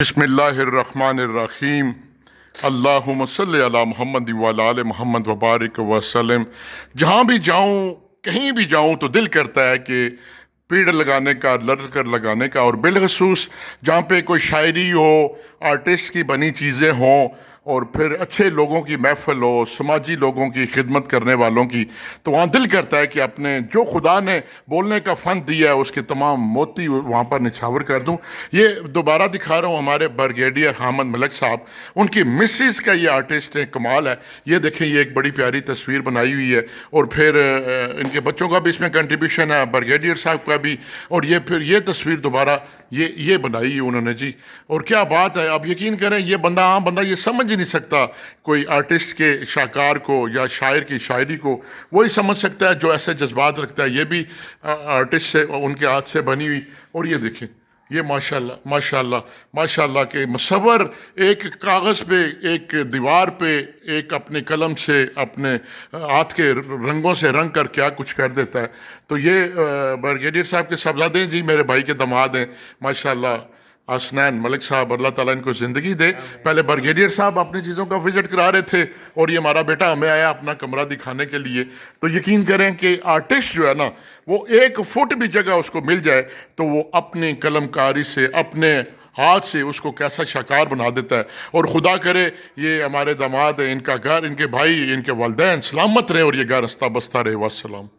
بسم اللہ الرحمن الرحیم اللہم صلی علی محمد وعلی آل محمد وبارک وسلم۔ جہاں بھی جاؤں، کہیں بھی جاؤں تو دل کرتا ہے کہ پیڑ لگانے کا، لڑ کر لگانے کا، اور بالخصوص جہاں پہ کوئی شاعری ہو، آرٹسٹ کی بنی چیزیں ہوں، اور پھر اچھے لوگوں کی محفل ہو، سماجی لوگوں کی خدمت کرنے والوں کی، تو وہاں دل کرتا ہے کہ اپنے جو خدا نے بولنے کا فن دیا ہے اس کے تمام موتی وہاں پر نچھاور کر دوں۔ یہ دوبارہ دکھا رہا ہوں ہمارے بریگیڈیئر حامد ملک صاحب، ان کی مسز کا یہ آرٹسٹ ہے، کمال ہے۔ یہ دیکھیں، یہ ایک بڑی پیاری تصویر بنائی ہوئی ہے، اور پھر ان کے بچوں کا بھی اس میں کنٹریبیوشن ہے، بریگیڈیئر صاحب کا بھی، اور یہ پھر یہ تصویر دوبارہ یہ بنائی ہے انہوں نے جی۔ اور کیا بات ہے، اب یقین کریں، یہ بندہ، عام بندہ یہ سمجھ ہی نہیں سکتا کوئی آرٹسٹ کے شاہکار کو یا شاعر کی شاعری کو، وہی سمجھ سکتا ہے جو ایسے جذبات رکھتا ہے۔ یہ بھی آرٹسٹ سے، ان کے ہاتھ سے بنی ہوئی، اور یہ دیکھیں، یہ ماشاءاللہ ماشاءاللہ ماشاءاللہ کہ مصور ایک کاغذ پہ، ایک دیوار پہ، ایک اپنے قلم سے، اپنے ہاتھ کے رنگوں سے رنگ کر کیا کچھ کر دیتا ہے۔ تو یہ بریگیڈیئر صاحب کے صاحبزادے ہیں جی، میرے بھائی کے داماد ہیں ماشاءاللہ، حسنین ملک صاحب، اللہ تعالیٰ ان کو زندگی دے۔ پہلے بریگیڈیئر صاحب اپنی چیزوں کا وزٹ کرا رہے تھے، اور یہ ہمارا بیٹا ہمیں آیا اپنا کمرہ دکھانے کے لیے۔ تو یقین کریں کہ آرٹسٹ جو ہے نا، وہ ایک فٹ بھی جگہ اس کو مل جائے تو وہ اپنی قلم کاری سے، اپنے ہاتھ سے اس کو کیسا شاہکار بنا دیتا ہے۔ اور خدا کرے یہ ہمارے داماد ہیں، ان کا گھر، ان کے بھائی، ان کے والدین سلامت رہے، اور یہ گھر رستہ بستہ رہے۔ والسلام۔